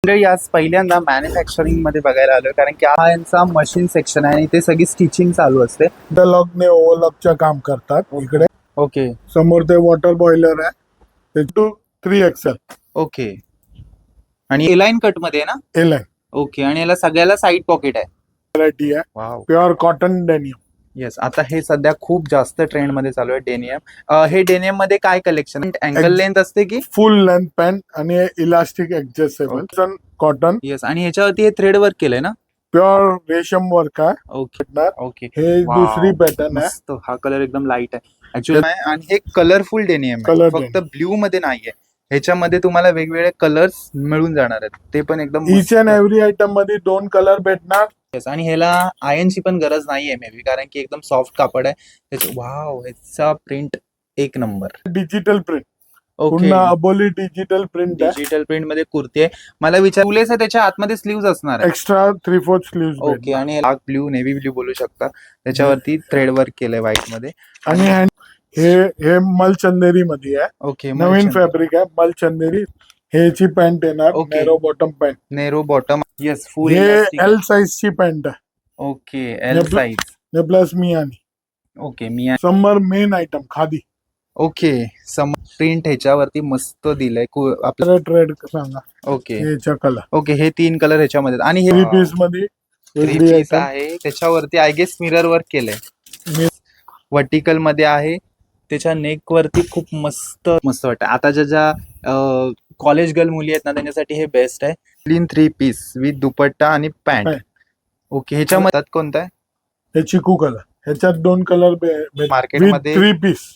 मंडळी आज पहिल्यांदा मॅन्युफॅक्चरिंग मध्ये बघायला आलो, कारण की हा यांचा मशीन सेक्शन आहे आणि ते सगळी स्टिचिंग चालू असते. इंटरलॉकने ओव्हरलॉकचं काम करतात. इकडे ओके समोर ते वॉटर बॉयलर आहे, ते 3XL ओके. आणि एलाइन कट मध्ये आहे ना? एल आहे, ओके. आणि याला सगळ्याला साईड पॉकेट आहे. व्हरायटी आहे. Wow. Pure cotton denim. Yes, आता हे सध्या खूप जास्त ट्रेंड मध्ये चालू आहे डेनियम. हे डेनियम मध्ये काय कलेक्शन? अँकल लेंथ असते की फुल लेंथ पॅन्ट आणि इलास्टिक ऍडजस्टेबल कॉटन. येस. आणि ह्याच्यावरती हे थ्रेड वर्क केलंय ना? प्युअर रेशम वर्क आहे. Okay okay. हे वाव. दुसरी पॅटर्न आहे. मस्त. हा कलर एकदम लाईट आहे ऍक्च्युअली. आणि हे कलरफुल डेनियम आहे, Color फक्त ब्ल्यू मध्ये नाहीये. ह्याच्यामध्ये तुम्हाला वेगवेगळे कलर्स मिळून जाणार आहेत, ते पण एकदम ईच अँड एव्हरी आयटम मध्ये 2 कलर भेटणार. Yes, आणि ह्याला आयनची पण गरज नाहीये मे बी, कारण की एकदम सॉफ्ट कापड आहे त्याचं. वाव, ह्याचा प्रिंट एक नंबर. Digital print, okay. पुन्हा अबोली डिजिटल प्रिंट आहे. डिजिटल प्रिंट मध्ये कुर्ती आहे. मला विचारलेस त्याच्या आतमध्ये स्लीव्ज असणार आहे. Extra 3/4 sleeves okay. आणि डार्क ब्ल्यू, नेव्ही ब्ल्यू बोलू शकता. त्याच्यावरती थ्रेड वर्क केलंय व्हाईट मध्ये. आणि हे मल चंदेरी मध्ये आहे. ओके. नवीन फॅब्रिक आहे मल चंदेरी. ह्याची पॅन्ट येणार Okay. Narrow bottom pant. Narrow bottom. Yes, फुल. हे एल साइज ची पॅन्ट आहे. ओके. L size. ने प्लस मियानी. ओके. मी समर मेन आयटम खादी. ओके. सम प्रिंट ह्याच्यावरती मस्त दिलंय आपलं. ट्रेड सांगा. ओके ह्याचा कलर ओके. हे 3 कलर ह्याच्यामध्ये. आणि हे 3 पीस मध्ये थ्री वेगळी पीस item. आहे. त्याच्यावरती आय गेस मिरर वर्क केलंय. वर्टिकल मध्ये आहे. त्याच्या नेक वरती खूप मस्त मस्त वाटतं. आता ज्या कॉलेज गर्ल मुली आहेत ना, त्यांच्यासाठी हे बेस्ट आहे. क्लीन 3 पीस विथ दुपट्टा आणि पॅन्ट. ओके. ह्याच्यामध्ये कोणता आहे? हे चिकू कलर. ह्याच्यात 2 कलर मार्केटमध्ये 3 पीस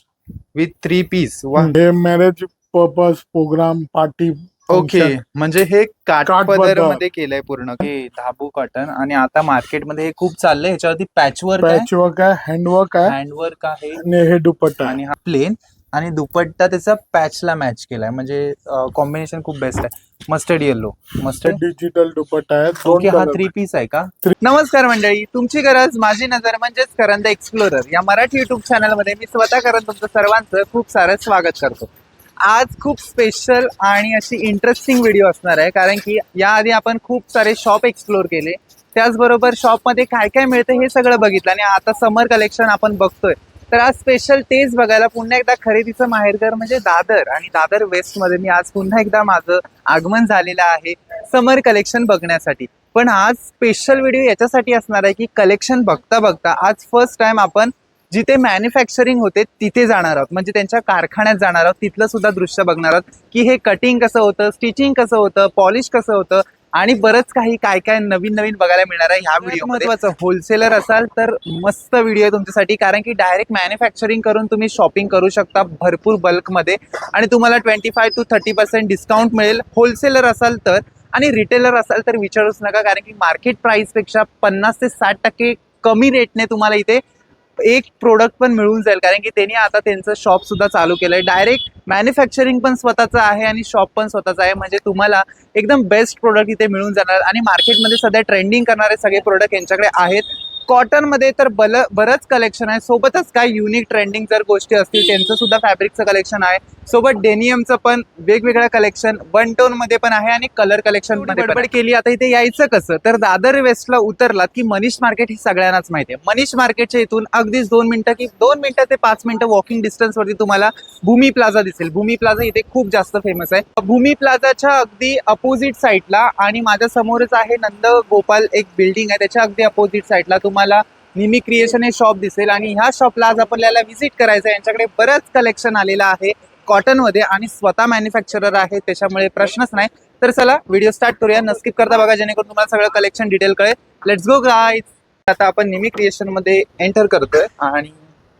विथ 3 पीस. हे marriage purpose programme party. Okay. म्हणजे हे काठपदर काठपदर मध्ये केलंय पूर्ण. हे धाबू कॉटन. आणि आता मार्केटमध्ये हे खूप चाललंय. ह्याच्यावरती पॅच वर्क आहे, पॅच वर्क आहे, हँडवर्क आहे, हँडवर्क आहे. आणि हे दुपट्टा आहे. आणि हा प्लेन आणि दुपट्टा त्याचा पॅचला मॅच केलाय. म्हणजे कॉम्बिनेशन खूप बेस्ट आहे. Mustard yellow, mustard. डिजिटल दुपट्टा आहे. 2 ओके. हा कलर 3 पीस आहे का? नमस्कार मंडळी, तुमची गरज माझी नजर म्हणजेच करंद एक्सप्लोरर या मराठी युट्यूब चॅनल मध्ये मी स्वतः करंद तुमचं सर्वांचं खूप सारं स्वागत करतो. आज खूप स्पेशल आणि अशी इंटरेस्टिंग व्हिडिओ असणार आहे, कारण की याआधी आपण खूप सारे शॉप एक्सप्लोर केले, त्याचबरोबर शॉपमध्ये काय काय मिळतं हे सगळं बघितलं, आणि आता समर कलेक्शन आपण बघतोय. तर आज स्पेशल तेच बघायला पुन्हा एकदा खरेदीचं माहेरघर म्हणजे दादर, आणि दादर वेस्ट मध्ये मी आज पुन्हा एकदा माझं आगमन झालेलं आहे समर कलेक्शन बघण्यासाठी. पण आज स्पेशल व्हिडिओ याच्यासाठी असणार आहे की कलेक्शन बघता बघता आज फर्स्ट टाइम आपण जिथे मॅन्युफॅक्चरिंग होते तिथे जाणार आहोत, म्हणजे त्यांच्या कारखान्यात जाणार आहोत. तिथलं सुद्धा दृश्य बघणार आहोत की हे कटिंग कसं होतं, स्टिचिंग कसं होतं, पॉलिश कसं होतं, आणि बरंच काही काय काय नवीन नवीन बघायला मिळणार आहे ह्या व्हिडिओ. महत्वाचं, होलसेलर असाल तर मस्त व्हिडिओ आहे तुमच्यासाठी, कारण की डायरेक्ट मॅन्युफॅक्चरिंग करून तुम्ही शॉपिंग करू शकता भरपूर बल्कमध्ये, आणि तुम्हाला 25% to 30% डिस्काउंट मिळेल. होलसेलर असाल तर, आणि रिटेलर असाल तर विचारूच नका, कारण की मार्केट प्राइसपेक्षा 50 ते 60% कमी रेटने तुम्हाला इथे एक प्रोडक्ट पण मिळून जाईल, कारण की त्यांनी आता त्यांचं शॉप सुद्धा चालू केलंय. डायरेक्ट मॅन्युफॅक्चरिंग पण स्वतःचं आहे आणि शॉप पण स्वतःचं आहे, म्हणजे तुम्हाला एकदम बेस्ट प्रोडक्ट इथे मिळून जाणार. आणि मार्केटमध्ये सध्या ट्रेंडिंग करणारे सगळे प्रोडक्ट यांच्याकडे आहेत. कॉटन मध्ये तर बरंच कलेक्शन आहे, सोबतच काय युनिक ट्रेंडिंग जर गोष्टी असतील त्यांचं सुद्धा फॅब्रिकचं कलेक्शन आहे, सोबत डेनियमचं पण वेगवेगळं कलेक्शन 1 टोन मध्ये पण आहे, आणि कलर कलेक्शन मध्ये पण केली. आता इथे यायचं कसं, तर दादर वेस्टला उतरलात की मनीष मार्केट ही सगळ्यांनाच माहिती आहे. मनीष मार्केटच्या इथून अगदीच 2 मिनिटं ते 5 मिनिटं वॉकिंग डिस्टन्स वरती तुम्हाला भूमी प्लाझा दिसेल. भूमी प्लाझा इथे खूप जास्त फेमस आहे. भूमी प्लाझाच्या अगदी अपोजिट साईडला, आणि माझ्या समोरच आहे नंद गोपाल एक बिल्डिंग आहे, त्याच्या अगदी अपोजिट साईडला तुम्हाला निमी क्रिएशन हे शॉप दिसेल. आणि ह्या शॉपला आज आपल्याला व्हिजिट करायचं आहे. यांच्याकडे बरंच कलेक्शन आलेलं आहे कॉटन मध्ये, आणि स्वतः मॅन्युफॅक्चरर आहे, त्याच्यामुळे प्रश्नच नाही. तर चला व्हिडिओ स्टार्ट करूया. न स्किप करता बघा, जेणेकरून तुम्हाला सगळं कलेक्शन डिटेल कळेल. Let's go guys. आता आपण निमी क्रिएशन मध्ये एंटर करतोय, आणि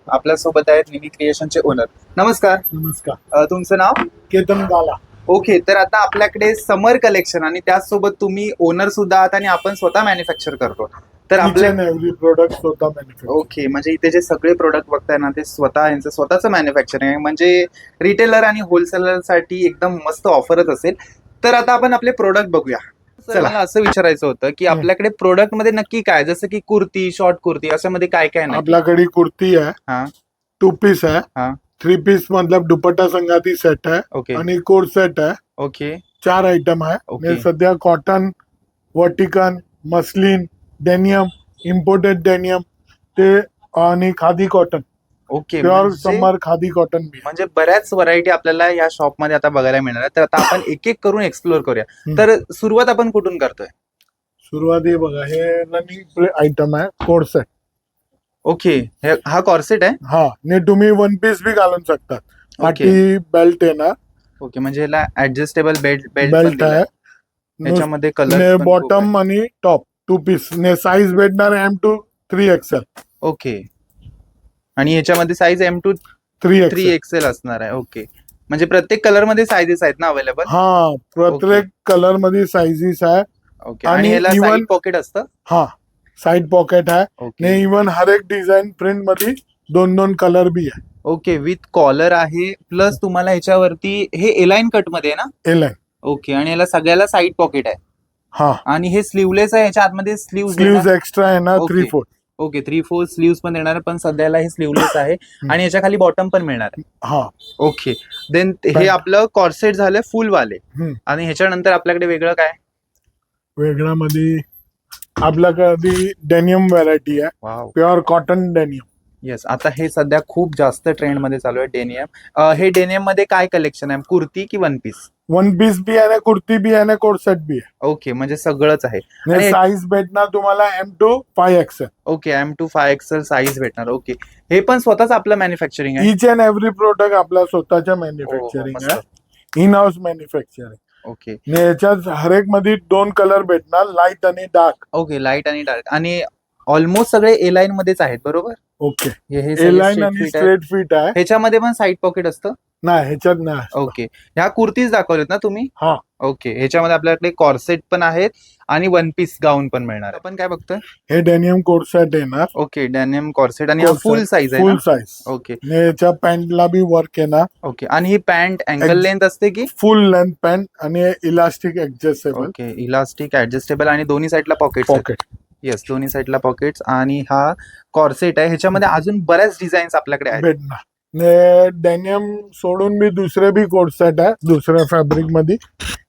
आपल्या सोबत आहेत निमी क्रिएशनचे ओनर. नमस्कार. नमस्कार. तुमचं नाव? केतन गाला. ओके. तर आता आपल्याकडे समर कलेक्शन, आणि त्याचसोबत तुम्ही ओनर सुद्धा आहात, आणि आपण स्वतः मॅन्युफॅक्चर करतो. तर आपल्या एव्हरी प्रोडक्ट स्वतः मॅन्युफॅक्चर. ओके. म्हणजे इथे जे सगळे प्रोडक्ट बघताय ना, ते स्वतः यांचं स्वतःचं मॅन्युफॅक्चरिंग आहे, म्हणजे रिटेलर आणि होलसेलर साठी एकदम मस्त ऑफरच असेल. तर आता आपण आपले प्रोडक्ट बघूया. चला, मला असं विचारायचं होतं की आपल्याकडे प्रोडक्ट मध्ये नक्की काय, जसं की कुर्ती, शॉर्ट कुर्ती, अशामध्ये काय काय नाही? आपल्याकडे कुर्ती आहे, हा 2 पीस आहे, हा 3 पीस मतलब दुपट्टा संगाती सेट आहे, ओके आणि कोट सेट आहे, ओके 4 आयटम आहे Okay. आणि सध्या कॉटन, वर्टिकन, मस्लिन, डेनियम, इम्पोर्टेड डेनियम ते आणि khadi cotton, okay pure summer khadi cotton बी आहे. म्हणजे बऱ्याच व्हरायटी आपल्याला या शॉप मध्ये आता बघायला मिळणार आहेत. तर आता आपण एक एक करून एक्सप्लोर करूया. तर सुरुवात आपण कुठून करतोय? सुरुवाती बघा, हे रनिंग आयटम आहे, कोड सेट. ओके, हा कॉर्सेट आहे. हा, ने तुम्ही वन पीस बी घालून शकतात. पाठी बेल्ट आहे ना, ओके, म्हणजे ह्याला ऍडजस्टेबल बेल्ट बेल्ट आहे, याच्यामध्ये कलर बॉटम आणि टॉप 2 पीस ने साईज भेटणार M2 3XL. ओके, आणि याच्यामध्ये साईज M2 3XL 3XL असणार आहे. ओके, म्हणजे प्रत्येक कलर मध्ये साईजेस आहेत ना अवेलेबल? हा, प्रत्येक कलर मध्ये साईजेस आहे. ओके, आणि ह्याला साईड पॉकेट असतं. हा, साइड पॉकेट आहे. ओके, ने इवन हर एक डिझाईन प्रिंट मध्ये 2-2 कलर बी आहे. ओके, विथ कॉलर आहे, प्लस तुम्हाला ह्याच्यावरती हे एलाइन कट मध्ये आहे ना? एलाइन. ओके, आणि याला सगळ्याला साईड पॉकेट आहे. हा, आणि हे स्लीवलेस आहे, ह्याच्या आतमध्ये स्लीव्स एक्स्ट्रा आहे ना, 3/4. ओके, 3/4 स्लीव्स पण देणार, पण सध्याला हे स्लीवलेस आहे. आणि याच्या खाली बॉटम पण मिळणार आहे. हा, ओके, देन हे आपलं कॉर्सेट झालं फुल वाले. आणि ह्याच्यानंतर आपल्याकडे वेगळं काय? वेगळा मध्ये आपल्याकडे डेनियम व्हरायटी आहे, wow, pure cotton denim. Yes, आता हे सध्या खूप जास्त ट्रेंड मध्ये चालू आहे डेनियम. हे डेनियम मध्ये काय कलेक्शन आहे? कुर्ती की वन पीस? वन पीस बी आहे, कुर्ती बी आहे, कोट सेट बी आहे. ओके, म्हणजे सगळंच आहे. आणि साईज भेटणार तुम्हाला M2 5XL. Okay, M2 5XL size भेटणार. ओके, हे पण स्वतःच आपलं मॅन्युफॅक्चरिंग आहे. इच अँड एव्हरी प्रोडक्ट आपला स्वतःच्या मॅन्युफॅक्चरिंग आहे, इन हाऊस मॅन्युफॅक्चरिंग. ओके, याच्यात हरेक मध्ये 2 कलर भेटणार, लाईट आणि डार्क. ओके, लाईट आणि डार्क, आणि ऑलमोस्ट सगळे ए लाईन मध्येच आहेत बरोबर? ओके, हे ए लाईन आणि स्ट्रेट फिट आहे. ह्याच्यामध्ये पण साईड पॉकेट असतं? नाही, ह्याच्यात नाही. ओके, ह्या कुर्तीज दाखवलेत ना तुम्ही? हा. ओके, ह्याच्यामध्ये आपल्याकडे कॉर्सेट पण आहेत आणि वन पीस गाऊन पण मिळणार. आपण काय बघतोय? हे डेनियम कोट सेट येणार. ओके, डेनियम कॉर्सेट, आणि हा फुल साईज आहे. फुल साईज. ओके, याच्या पॅन्टला बी वर्क येणार. ओके, आणि ही पॅन्ट अँकल लेंथ असते की फुल लेंथ पॅन्ट आणि elastic adjustable? Okay, elastic adjustable, आणि दोन्ही साईडला पॉकेट. येस, दोन्ही साईडला पॉकेट्स. आणि हा कॉर्सेट आहे, ह्याच्यामध्ये अजून बऱ्याच डिझाईन्स आपल्याकडे आहेत. भेटणार. डेनियम सोडून बी दुसरे बी कोट सेट आहे दुसऱ्या फॅब्रिक मध्ये.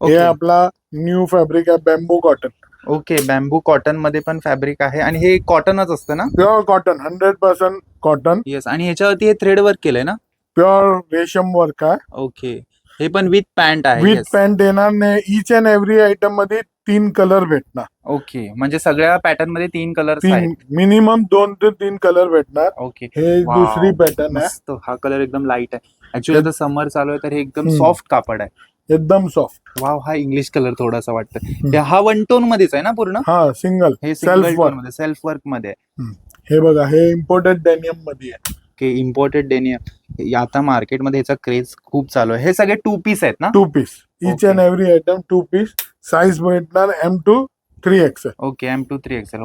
हे आपला न्यू फॅब्रिक आहे, bamboo cotton. Okay, bamboo cotton मध्ये पण फॅब्रिक आहे, आणि हे कॉटनच असतं ना? Pure cotton, 100% cotton. येस, आणि ह्याच्यावरती हे थ्रेड वर्क केलंय ना? प्युअर रेशम वर्क आहे. ओके, हे पण विथ पॅन्ट आहे. विथ पॅन्ट येणार. ने इच अँड एव्हरी आयटम मध्ये 3 कलर भेटणार. ओके, म्हणजे सगळ्या पॅटर्न मध्ये 3 कलर आहेत. मिनिमम 2 ते 3 कलर भेटणार. ओके, हे दुसरी पॅटर्न आहे. मस्त, हा कलर एकदम लाईट आहे. ऍक्च्युली आता समर चालू आहे, तर हे एकदम सॉफ्ट कापड आहे, एकदम सॉफ्ट. वाव, हा इंग्लिश कलर थोडासा वाटतं. हा वन टोन मध्येच आहे ना पूर्ण? हा, सिंगल. हे सेल्फ वर्क. सेल्फ वर्क मध्ये आहे. हे बघा, हे इम्पोर्टेड डेनियम मध्ये आहे. Okay, imported denim. आता मार्केटमध्ये ह्याचा क्रेज खूप चालू आहे. हे सगळे 2 पीस आहेत ना? 2 piece, each and every item 2 piece. Size भेटणार M2 3XL. Okay, M2 3XL.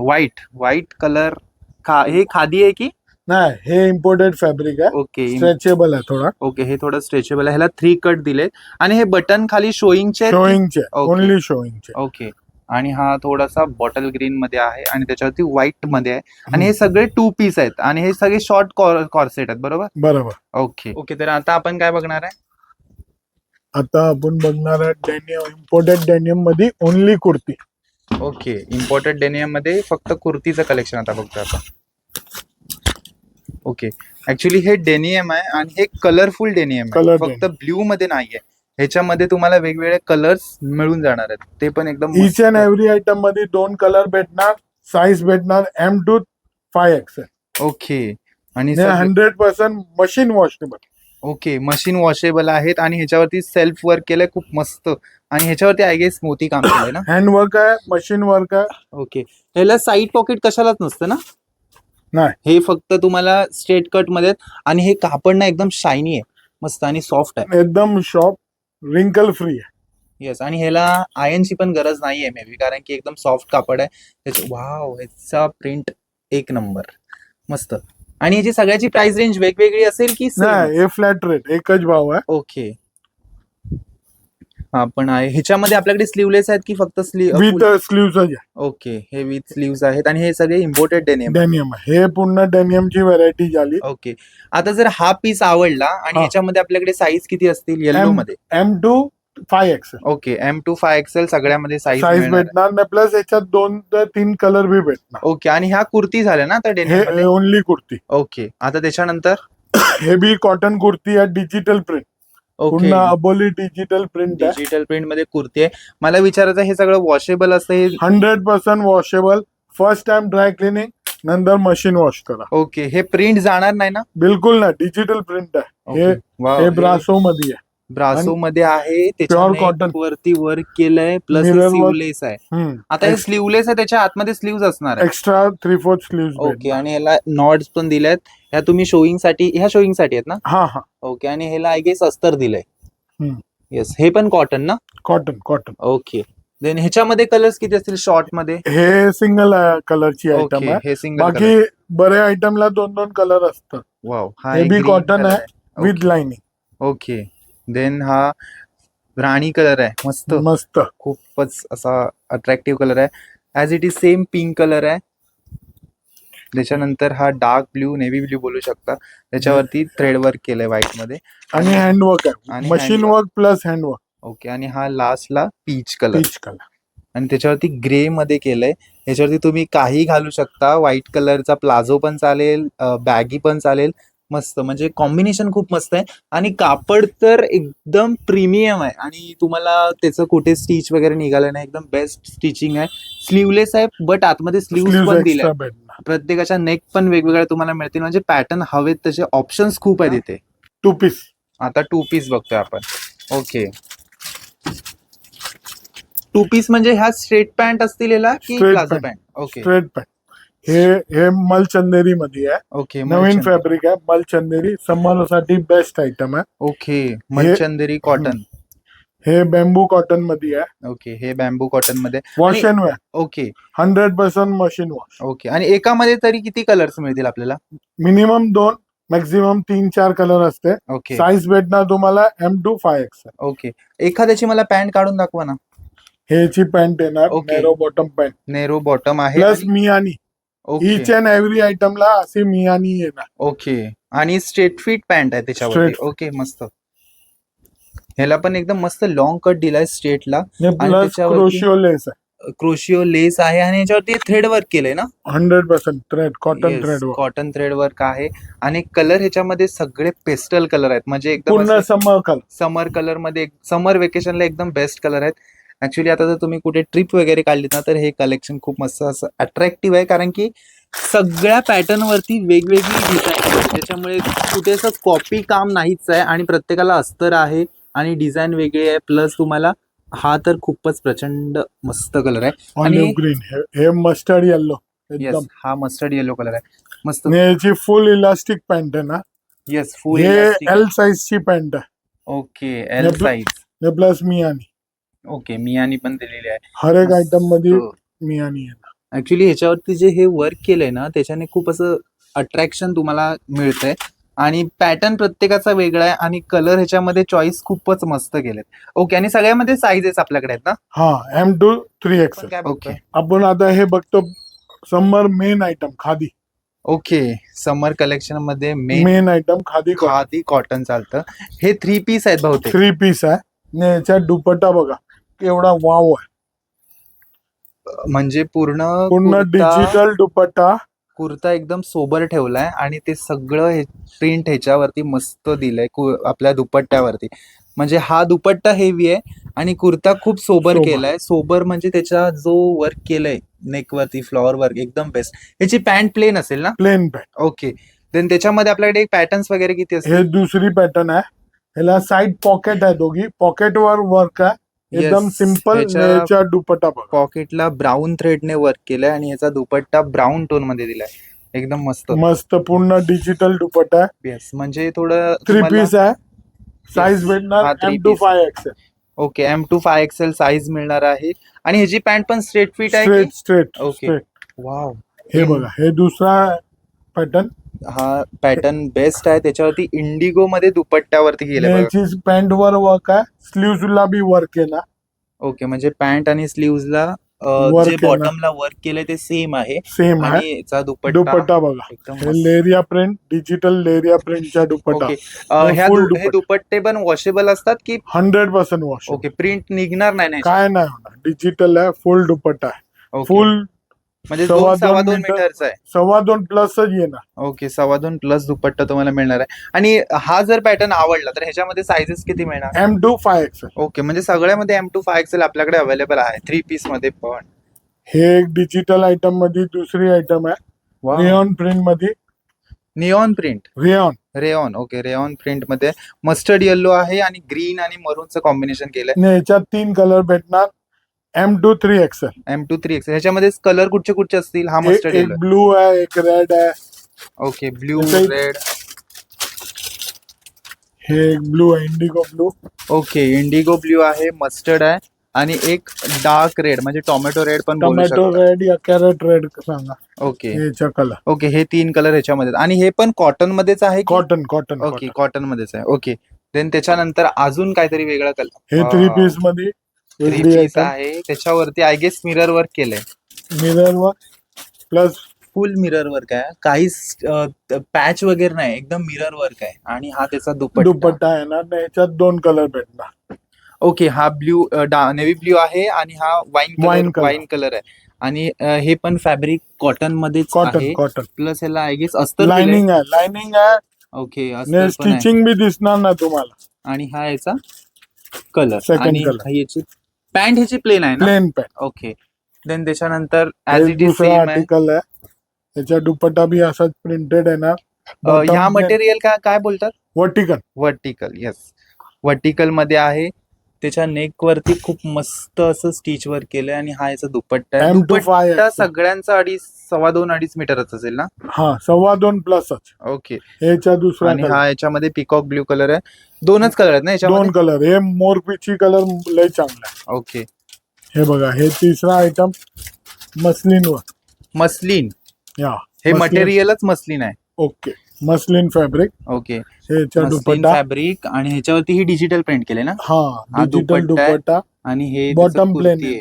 White colour. हे खादी आहे की नाही? हे इम्पोर्टेड फॅब्रिक आहे. ओके, स्ट्रेचेबल आहे थोडा. ओके, हे थोडं स्ट्रेचेबल आहे. ह्याला 3 कट दिलेत, आणि हे बटन खाली शोईंगचे. ओनली शोईंगचे. ओके, आणि हा थोडासा बॉटल ग्रीन मध्ये आहे, आणि त्याच्यावरती व्हाईट मध्ये आहे. आणि हे सगळे 2 पीस आहेत, आणि हे सगळे शॉर्ट कॉर्सेट आहेत बरोबर? बरोबर. ओके, तर आता आपण काय बघणार आहे? आता आपण बघणार आहे डेनियम, इम्पोर्टेड डेनियम मध्ये only kurti. Okay, imported denim मध्ये फक्त कुर्तीचं कलेक्शन आता बघतो आपण. ओके, ऍक्च्युली हे डेनियम आहे, आणि हे कलरफुल डेनियम आहे, फक्त ब्ल्यू मध्ये नाहीये. ह्याच्यामध्ये तुम्हाला वेगवेगळे कलर्स मिळून जाणार आहेत, ते पण एकदम. इच अँड एव्हरी आयटम मध्ये 2 कलर भेटणार. साईज भेटणार M2 5XL. ओके, आणि 100% machine washable. Okay, machine washable आहेत, आणि ह्याच्यावरती सेल्फ वर्क केलंय खूप मस्त, आणि ह्याच्यावरती आय गेस मोती काम केलंय ना? हँड वर्क आहे, मशीन वर्क आहे. ओके, ह्याला साईड पॉकेट कशालाच नसतं ना? नाही, हे फक्त तुम्हाला स्ट्रेट कट मध्ये, आणि हे कापड ना एकदम शायनी आहे, मस्त आणि सॉफ्ट आहे, एकदम सॉफ्ट, रिंकल फ्री आहे. येस, आणि ह्याला आयनची पण गरज नाहीये मे बी, कारण की एकदम सॉफ्ट कापड आहे. वाव, ह्याचा प्रिंट एक नंबर, मस्त. आणि ह्याची सगळ्याची प्राइस रेंज वेगवेगळी असेल की नाही? हे फ्लॅट रेट, एकच भाव आहे. ओके, हा पण आहे. ह्याच्यामध्ये आपल्याकडे स्लीवलेस आहेत की फक्त विथ स्लीव्स आहे? ओके, हे विथ स्लीव्स आहेत, आणि हे सगळे इम्पोर्टेड डेनियम. हे पूर्ण डेनियमची व्हरायटी झाली. ओके, आता जर हा पीस आवडला, आणि ह्याच्यामध्ये आपल्याकडे साईज किती असतील? येलो मध्ये M2 5XL okay M to 5XL सगळ्यामध्ये साईज साईज भेटणार नाही, प्लस याच्यात 2 ते 3 कलर बी भेटणार. ओके. आणि ह्या कुर्ती झाल्या ना आता डेनिम हे मध्ये? ओनली कुर्ती. ओके. आता त्याच्यानंतर हे बी कॉटन कुर्ती आहे, डिजिटल प्रिंट, ओके, पूर्ण अबोली डिजिटल प्रिंट आहे. डिजिटल प्रिंट मध्ये कुर्ती आहे. मला विचारायचं हे सगळं वॉशेबल असतं हे? 100% washable. First time dry cleaning, नंतर मशीन वॉश करा. ओके. हे प्रिंट जाणार नाही ना? बिलकुल ना, डिजिटल प्रिंट आहे. ओके. हे वाव, हे ब्रासो मध्ये आहे. ब्रासो मध्ये आहे, त्याच्यावर cotton. वरती वर्क केलंय, प्लस Mirror work. स्लीवलेस आहे. आता हे स्लीवलेस आहे, त्याच्या आतमध्ये स्लीव्ह असणार आहे. Extra 3/4 sleeves. ओके. आणि ह्याला नॉट्स पण दिल्यात. ह्या तुम्ही शोईंग साठी, ह्या शोईंग साठी आहेत ना? हा हा. ओके. आणि ह्याला आय गेस अस्तर दिलंय. हम्म. येस. हे पण कॉटन ना? कॉटन. ओके. देन ह्याच्यामध्ये कलर्स किती असतील शॉर्ट मध्ये? हे सिंगल कलरची आयटम ओके. आहे. हे सिंगल बाकी बऱ्या आयटमला 2 कलर असतात. वाव. हा हे एक बी green कॉटन color आहे विथ लाइनिंग. ओके. देन हा राणी कलर आहे, मस्त, मस्त. खूपच असा अट्रॅक्टिव्ह कलर आहे. As it is same pink colour आहे. त्याच्यानंतर हा डार्क ब्ल्यू, नेव्ही ब्ल्यू बोलू शकता. त्याच्यावरती थ्रेड वर्क केलंय व्हाईट मध्ये. आणि हँडवर्क आहे, आणि machine handwork. Work plus handwork. Okay. आणि हा लास्टला पीच कलर, पीच कलर. आणि त्याच्यावरती ग्रे मध्ये केलंय. याच्यावरती तुम्ही काही घालू शकता. व्हाईट कलरचा प्लाझो पण चालेल, बॅगी पण चालेल. मस्त, म्हणजे कॉम्बिनेशन खूप मस्त आहे. आणि कापड तर एकदम प्रीमियम आहे, आणि तुम्हाला त्याचं कुठे स्टिच वगैरे निघालं नाही, एकदम बेस्ट स्टिचिंग आहे. स्लीवलेस आहे, बट आतमध्ये स्लीव्ह पण दिले. एक्स्ट्रा भेटणार. प्रत्येकाच्या नेक पण वेगवेगळ्या तुम्हाला मिळतील, म्हणजे पॅटर्न हवेत तसे ऑप्शन्स खूप आहेत इथे. 2 पीस. आता 2 पीस बघतोय आपण. ओके. 2 पीस म्हणजे ह्या स्ट्रेट पॅन्ट असतील याला की Straight palazzo pant. Pant? Okay. Straight pant. हे मल चंदेरी मध्ये आहे. ओके. नवीन फॅब्रिक आहे मल चंदेरी. समर साठी बेस्ट आयटम आहे. ओके. मलचंदेरी कॉटन. हे बॅम्बू कॉटन मध्ये आहे. ओके. हे बॅम्बू कॉटन मध्ये. Wash and wear. Okay. 100% machine wash. Okay. आणि एकामध्ये तरी किती कलर्स मिळतील आपल्याला? मिनिमम 2, मॅक्झिमम 3-4 कलर असते. ओके. साईज भेटणार तुम्हाला M to 5XL. ओके. एखाद्याची मला पॅन्ट काढून दाखवा ना. ह्याची पॅन्ट येणार Okay. Narrow bottom pant narrow bottom आहे. प्लस मियानी. ओके. इच अँड एव्हरी आयटमला असे मियानी येणार. ओके. आणि स्ट्रेट फिट पॅन्ट आहे त्याच्यावरती. Straight fit. ओके. मस्त. ह्याला पण एकदम मस्त लॉंग कट दिलाय स्ट्रेटला. प्लस त्याच्यावरती- क्रोशियो लेस आहे. क्रोशिओ लेस आहे, आणि याच्यावरती थ्रेड वर्क केलंय ना? 100% thread, cotton thread. Cotton thread work आहे. आणि कलर ह्याच्यामध्ये सगळे पेस्टल कलर आहेत, म्हणजे एकदम पूर्ण समर कलर. समर कलर मध्ये, समर वेकेशनला एकदम बेस्ट कलर आहेत. ऍक्च्युली आता जर तुम्ही कुठे ट्रिप वगैरे काढलीत ना, तर हे कलेक्शन खूप मस्त असं अट्रॅक्टिव्ह आहे, कारण की सगळ्या पॅटर्न वरती वेगवेगळी डिझाईन आहे. त्याच्यामुळे कुठे असं कॉपी काम नाहीच आहे, आणि प्रत्येकाला अस्तर आहे, आणि डिझाईन वेगळी आहे. प्लस तुम्हाला हा तर खूपच प्रचंड मस्त कलर आहे. Olive green. हे मस्टर्ड येल्लो येस, एकदम. हा मस्टर्ड येलो कलर आहे, मस्त. आणि याची फुल इलास्टिक पॅन्ट आहे ना. येस, फुल. हे L साईज ची पॅन्ट आहे. ओके. L size. प्लस मियानी. ओके. मियानी पण दिलेली आहे. हर एक आयटम मध्ये मियानी आहे. ऍक्च्युली ह्याच्यावरती जे हे वर्क केलंय ना, त्याच्याने खूप असं अट्रॅक्शन तुम्हाला मिळतंय, आणि पॅटर्न प्रत्येकाचा वेगळा आहे, आणि कलर ह्याच्यामध्ये चॉईस खूपच मस्त केलेत. ओके. आणि सगळ्यामध्ये साईजेस आपल्याकडे आहेत ना? हा, M to 3XL. ओके. आपण आता हे बघतो समर मेन आयटम खादी. ओके. समर कलेक्शन मध्ये main main item khadi khadi cotton चालतं. हे 3 पीस आहेत बहुतेक. 3 पीस आहे. आणि याच्यात दुपट्टा बघा केवढा वाव आहे. म्हणजे पूर्ण पूर्ण डिजिटल दुपट्टा. कुर्ता एकदम सोबर ठेवलाय, आणि ते सगळं प्रिंट ह्याच्यावरती मस्त दिलंय आपल्या दुपट्ट्यावरती. म्हणजे हा दुपट्टा हेवी आहे, आणि कुर्ता खूप सोबर सोबर. केलाय. सोबर म्हणजे त्याचा जो वर्क केलंय नेकवरती, फ्लॉवर वर्क एकदम बेस्ट. ह्याची पॅन्ट प्लेन असेल ना? Plain pant. ओके. देन त्याच्यामध्ये आपल्याकडे पॅटर्न्स वगैरे किती असतील? हे दुसरी पॅटर्न आहे. ह्याला साईड पॉकेट आहे, दोघी पॉकेट वर वर्क आहे. एकदम Yes, सिम्पल. ह्याच्या- याच्या दुपट्टा बघा. पॉकेटला ब्राऊन थ्रेडने वर्क केलंय, आणि याचा दुपट्टा ब्राऊन टोन मध्ये दिलाय, एकदम मस्त. मस्त पूर्ण डिजिटल दुपट्टा आहे. येस, म्हणजे थोडं 3 पीस आहे. साईज हा, भेटणार 3 M to 5XL. Okay. M to 5XL size मिळणार आहे, आणि ह्याची पॅन्ट पण स्ट्रेट फिट आहे स्ट्रेट की? Straight okay. स्ट्रेट. वाव. हे बघा, हे दुसरा पॅटर्न. हा पॅटर्न बेस्ट आहे. त्याच्यावरती इंडिगो मध्ये दुपट्ट्यावरती गेले बघा. याची पॅन्ट वर वर्क आहे. स्लीव्ह ला बी वर्क केला. ओके. म्हणजे पॅन्ट आणि स्लीव्हजला Work जे केलं. बॉटमला वर्क केलंय ते सेम आहे सेम आहे. आणि याचा दुपट्टा दुपट्टा बघा, एकदम हे मस्त. लेरिया प्रिंट, डिजिटल लेरिया प्रिंटचा दुपट्टा. ओके. हे full हे दुपट्टा. दुपट्टे पण वॉशेबल असतात की 100% वॉश. ओके प्रिंट निघणार नाही ना याच्यात? काय नाही होणार, डिजिटल आहे, फुल दुपट्टा आहे. ओके. फुल म्हणजे सव्वा सव्वा दोन दोन मीटर. मीटरचा आहे. 2.25 प्लसच येणार. ओके 2.25 प्लस दुपट्टा तुम्हाला मिळणार आहे. आणि हा जर पॅटर्न आवडला तर ह्याच्यामध्ये सायझेस किती मिळणार? M2 5XL. ओके म्हणजे सगळ्यामध्ये M2 5XL आपल्याकडे अवेलेबल आहे 3 पीस मध्ये पण. हे एक डिजिटल आयटम मध्ये दुसरी आयटम आहे, रेऑन प्रिंट मध्ये. Neon print, rayon rayon. Okay rayon print मध्ये मस्टर्ड येलो आहे आणि ग्रीन आणि मरूनचं कॉम्बिनेशन केलंय. ह्याच्यात 3 कलर भेटणार. M2 3XL. M2 3XL. ह्याच्यामध्ये कलर कुठचे कुठचे असतील? हा मस्टर्ड एक येलो. ब्लू आहे, एक रेड आहे. ओके ब्ल्यू त्याच्या- रेड. हे एक ब्लू आहे, Indigo blue. Okay Indigo blue आहे, मस्टर्ड आहे आणि एक डार्क रेड म्हणजे टोमॅटो रेड पण बोलू टोमॅटो शकता. रेड या कॅरेट रेड सांगा. ओके ह्याचा कलर ओके हे 3 कलर ह्याच्यामध्ये आणि हे पण कॉटन मध्येच आहे की? कॉटन कॉटन ओके कॉटन मध्येच आहे. ओके देन त्याच्यानंतर अजून काहीतरी वेगळा कलर. हे 3 पीस मध्ये 3 वेगळी पीस आयटम. आहे. त्याच्यावरती आय गेस मिरर वर्क केलंय. Mirror work plus full mirror work आहे, काहीच पॅच वगैरे नाही, एकदम मिरर वर्क आहे. आणि हा त्याचा दुपट्टा. दुपट्टा येणार. ह्याच्यात 2 कलर भेटणार. ओके हा ब्ल्यू नेव्ही ब्ल्यू आहे आणि हा Wine wine color. Wine colour आहे. आणि हे पण फॅब्रिक कॉटन मध्येच कॉटन आहे. कॉटन प्लस ह्याला आय गेस अस्तर दिलंय. लाइनिंग आहे, लाइनिंग आहे. ओके अस्तर पण आहे. स्टिचिंग बी दिसणार ना तुम्हाला. आणि हा याचा कलर. Second आणि color. याची पॅन्ट ह्याची प्लेन आहे ना? Plain pant. ओके देन त्याच्यानंतर ऍज हे इट इज दुसरा सेम आहे. आर्टिकल आहे. त्याच्या दुपट्टा बी असाच प्रिंटेड येणार. ह्या मटेरियल काय बोलतात? वर्टिकल. वर्टिकल. येस वर्टिकल मध्ये आहे. त्याच्या नेक वरती खूप मस्त असं स्टिच वर्क केलंय आणि हा याचा दुपट्टा आहे. M2 दुपट्टा 5XL. सगळ्यांचा 2.5 मीटरच असेल ना? हा 2.25 प्लसच. ओके ह्याच्या दुसरा आणि कलर. हा याच्यामध्ये पिकॉक ब्ल्यू कलर आहे. 2च कलर आहेत ना 2 याच्यामध्ये? कलर. हे मोरपिची कलर लय चांगला आहे. ओके हे बघा, हे तिसरा आयटम मस्लिन वर. मस्लिन. या हे मस्लिन. मटेरियलच मस्लिन आहे. Okay muslin fabric. ओके ह्याच्या मस्लिन दुपट्टा. फॅब्रिक आणि ह्याच्यावरती ही डिजिटल प्रिंट केले ना? हा हा डिजिटल दुपट्टा आहे. दुपट्टा. आणि हे Bottom plain आहे.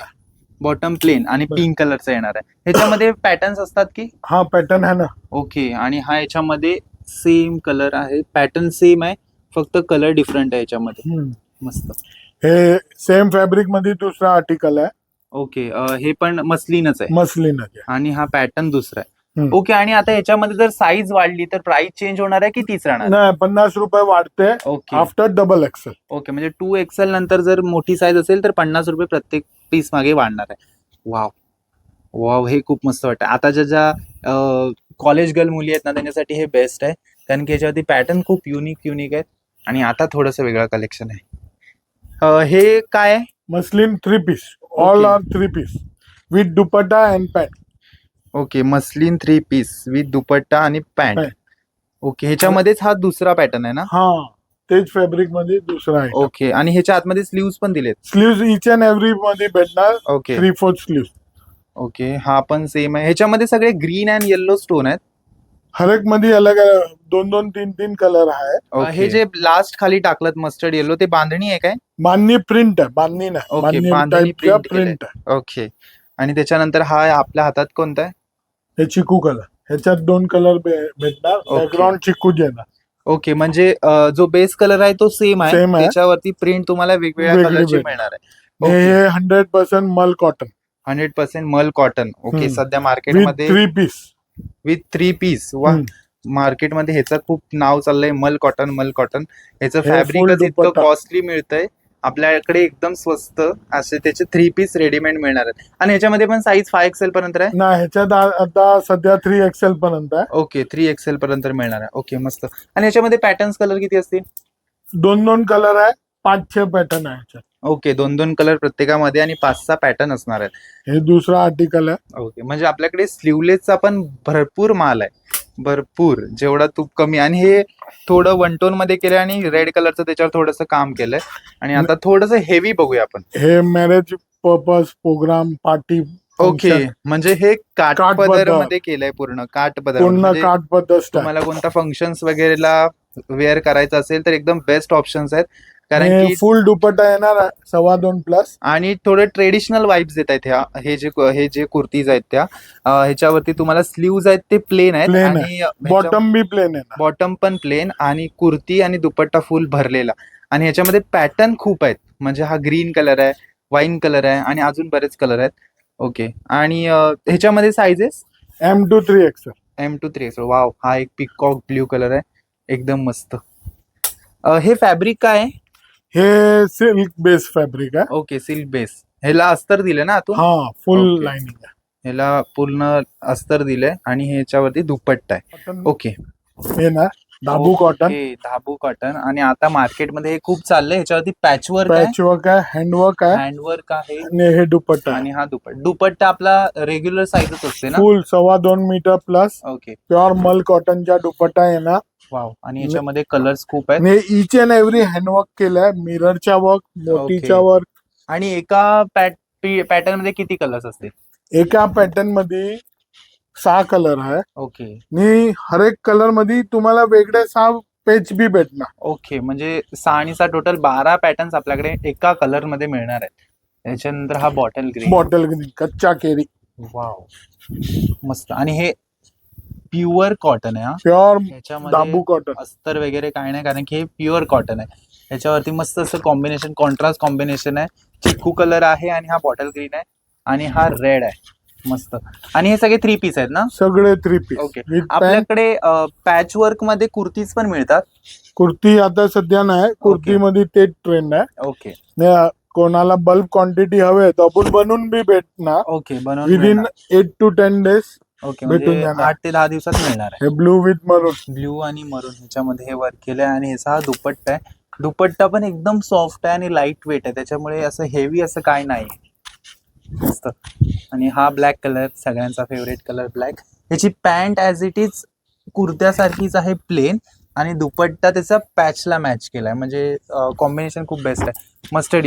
बॉटम प्लेन आणि बरं. पिंक कलरचा येणार आहे. ह्याच्यामध्ये पॅटर्न्स असतात की? हा पॅटर्न आहे ना. ओके आणि हा याच्यामध्ये सेम कलर आहे, पॅटर्न सेम आहे, फक्त कलर डिफरंट आहे याच्यामध्ये. हम्म. मस्त. हे सेम फॅब्रिक मध्ये दुसरा आर्टिकल आहे. ओके हे पण मस्लिनच आहे मस्लिन आहे. आणि हा पॅटर्न दुसरा आहे. हम्म. ओके आणि आता याच्यामध्ये जर साईज वाढली तर प्राइस चेंज होणार आहे की तीच राहणार? नाही, 50 रुपये वाढते okay after double XL. Okay म्हणजे 2XL नंतर जर मोठी साईज असेल तर 50 रुपये प्रत्येक पीस मागे वाढणार आहे. वाव वाव हे खूप मस्त वाटतं. आता ज्या कॉलेज गर्ल मुली आहेत ना त्यांच्यासाठी हे बेस्ट आहे, कारण की याच्यावरती पॅटर्न खूप युनिक आहेत. आणि आता थोडंसं वेगळं कलेक्शन आहे. हे काय आहे? Muslin 3 piece. All Okay. Are 3 piece with dupatta and pant. Okay muslin 3 piece with dupatta आणि पॅन्ट. Pant. ओके ह्याच्यामध्येच हा दुसरा पॅटर्न आहे ना? हा तेच फॅब्रिक मध्ये दुसरा आहे. ओके आणि ह्याच्या आतमध्ये स्लीव्स पण दिलेत. स्लीव्ह इच अँड एव्हरी मध्ये भेटणार. Okay 3/4 slew. ओके हा पण सेम आहे. ह्याच्यामध्ये सगळे ग्रीन अँड येल्लो स्टोन आहेत. हर एक मध्ये अलग अलग 2 3 कलर आहे. Okay. हे जे लास्ट खाली टाकलं मस्टर्ड येल्लो ते बांधणी आहे काय? बांधणी प्रिंट आहे. बांधणी नाही, Okay, बांधणी बांधणी टाईपचा print केलंय. प्रिंट आहे. ओके आणि त्याच्यानंतर हा आपल्या हातात कोणता आहे? हे चिकू कलर. ह्याच्यात 2 कलर भेटणार. Okay. बॅकग्राऊंड चिकू येणार. ओके म्हणजे जो बेस कलर आहे तो सेम आहे, Same आहे. त्याच्यावरती प्रिंट तुम्हाला वेगवेगळ्या वेगळी कलरची भेटणार. मिळणार आहे. हे 100% मल कॉटन 100% मल कॉटन. ओके हम्म. सध्या विथ मार्केटमध्ये 3 पीस. With 3 piece. वा मार्केटमध्ये ह्याचं खूप नाव चाललंय मल कॉटन. ह्याचं हे फॅब्रिकच full इतकं दुपट्टा. कॉस्टली मिळतंय. आपल्याकडे एकदम स्वस्त असे त्याचे 3 पीस रेडीमेड मिळणार आहेत. आणि ह्याच्यामध्ये पण साईज 5XL पर्यंत आहे. ना ह्याच्यात आता सध्या 3XL पर्यंत आहे. ओके 3XL पर्यंत मिळणार आहे. ओके मस्त. आणि ह्याच्यामध्ये पॅटर्न्स कलर किती असतील? 2 कलर आहे. 5-6 पॅटर्न आहे ह्याच्यात. ओके 2 कलर प्रत्येकामध्ये आणि 5-6 पॅटर्न असणार आहेत. हे दुसरा आर्टिकल आहे. ओके म्हणजे आपल्याकडे स्लीवलेसचा पण भरपूर माल आहे, भरपूर, जेवढा तूप कमी. आणि हे थोडं 1 टोन मध्ये केलंय आणि रेड कलरचं त्याच्यावर थोडंसं काम केलंय. आणि आता थोडंसं हेवी बघूया आपण. हे marriage purpose programme party. Okay म्हणजे हे काठपदर काठपदर. मध्ये केलंय, पूर्ण काठपदर. पूर्ण म्हणजे काठ पद्धत तुम्हाला कोणता फंक्शन्स वगैरेला वेअर करायचं असेल तर एकदम बेस्ट ऑप्शन्स आहेत. कारण की फुल दुपट्टा येणार 2.25 प्लस. आणि थोडे ट्रेडिशनल वाईब्स येत आहेत हे जे कुर्तीज आहेत त्या ह्याच्यावरती तुम्हाला स्लीव्ज आहेत ते प्लेन आहेत Plain आणि बॉटम बी प्लेन येणार. बॉटम पण प्लेन आणि कुर्ती आणि दुपट्टा फुल भरलेला आणि ह्याच्यामध्ये पॅटर्न खूप आहेत. म्हणजे हा ग्रीन कलर आहे, वाईन कलर आहे आणि अजून बरेच कलर आहेत. ओके आणि ह्याच्यामध्ये sizes M2 3XL. M2 3XL. Wow, हा एक पिकॉक ब्ल्यू कलर आहे, एकदम मस्त. हे फॅब्रिक काय आहे? हे सिल्क बेस फॅब्रिक आहे. Okay, silk base. ह्याला अस्तर दिले ना आतून? हा, फुल Okay. लाईनिंग आहे. ह्याला पूर्ण अस्तर दिलंय आणि ह्याच्यावरती दुपट्टा आहे. ओके, हे ना दाबू कॉटन. Okay, धाबू cotton. आणि आता मार्केटमध्ये हे खूप चाललंय. ह्याच्यावरती पॅचवर्क आहे, पॅचवर्क आहे, हँडवर्क आहे हँडवर्क आहे आणि हे दुपट्टा आहे. आणि हा दुपट्टा आपला रेग्युलर साईजच असते ना? Full 2.25 metre plus okay, pure मल कॉटनचा दुपट्टा येणार. वाव. आणि ह्याच्यामध्ये कलर्स खूप आहेत आणि इच अँड एव्हरी हँडवर्क केलाय, मिररच्या वर्क, मोतीच्या Okay. वर्क. आणि एका पॅटर्न मध्ये किती कलर्स असतील? एका पॅटर्न मध्ये 6 कलर आहे ओके, आणि हर एक कलर मध्ये तुम्हाला वेगळे 6 पेज बी भेटणार. ओके. म्हणजे 6 आणि 6 टोटल 12 पॅटर्न्स आपल्याकडे एका कलर मध्ये मिळणार आहेत. त्याच्यानंतर हा बॉटल ग्रीन. बॉटल ग्रीन, कच्चा केरी, वाव, मस्त. आणि हे प्युअर कॉटन आहे. हा, प्युअर दाबू ह्याच्यामध्ये कॉटन. अस्तर वगैरे काही नाही, कारण की हे प्युअर कॉटन आहे. ह्याच्यावरती मस्त असं कॉम्बिनेशन, कॉन्ट्रास्ट कॉम्बिनेशन आहे. चिक्कू कलर आहे आणि हा बॉटल ग्रीन आहे आणि हा रेड आहे. मस्त. आणि हे सगळे 3 पीस आहेत ना? सगळे 3 पीस ओके. With pant. आपल्याकडे पॅच वर्क मध्ये कुर्तीज पण मिळतात. कुर्ती आता सध्या नाही, कुर्ती मध्ये तेच ट्रेंड आहे. ओके, ने कोणाला बल्क क्वांटिटी हवे तर आपण बनवून बी भेटणार ओके. बनवून विदिन मिळणार. 8 to 10 days. ओके, भेटून म्हणजे जाणार. 8 ते 10 दिवसात मिळणार आहे. हे ब्लू विथ मरून. ब्ल्यू आणि मरून ह्याच्यामध्ये हे वर्क केलंय आणि ह्याचा हा दुपट्टा आहे. दुपट्टा पण एकदम सॉफ्ट आहे आणि लाईट वेट आहे, त्याच्यामुळे असं हेवी असं काय नाही. मस्त. आणि हा ब्लॅक कलर, सगळ्यांचा फेवरेट कलर ब्लॅक. ह्याची पॅन्ट ऍज इट इज कुर्त्यासारखीच आहे, प्लेन. आणि दुपट्टा त्याचा पॅचला मॅच केलाय, म्हणजे कॉम्बिनेशन खूप बेस्ट आहे. मस्टर्ड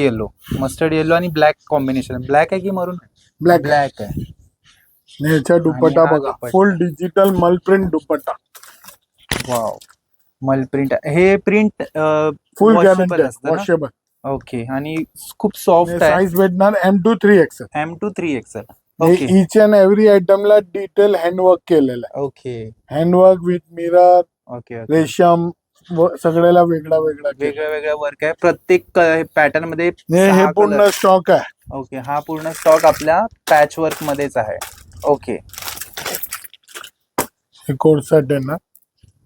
येलो आणि ब्लॅक कॉम्बिनेशन. ब्लॅक आहे की मरून? ब्लॅक. ब्लॅक आहे. याचा दुपट्टा आणि हा बघा, दुपट्टा. फुल डिजिटल मल प्रिंट दुपट्टा. वाव, मल प्रिंट. हे प्रिंट फुल washable गॅरंटी, असतं ना? वॉशेबल. ओके. आणि खूप सॉफ्ट आहे. साईज भेटणार M2 3XL. M2 3XL. Okay, each and every आयटमला डिटेल हँडवर्क केलेलं आहे. Okay, handwork with mirror, okay. रेशम, सगळ्याला वेगळा वेगळा केलं. वेगळं वेगळं वर्क आहे प्रत्येक पॅटर्न मध्ये. हे 6 पूर्ण color. स्टॉक आहे. ओके, हा पूर्ण स्टॉक आपल्या पॅच वर्क मध्येच आहे. ओके, हे कोट सेट आहे ना,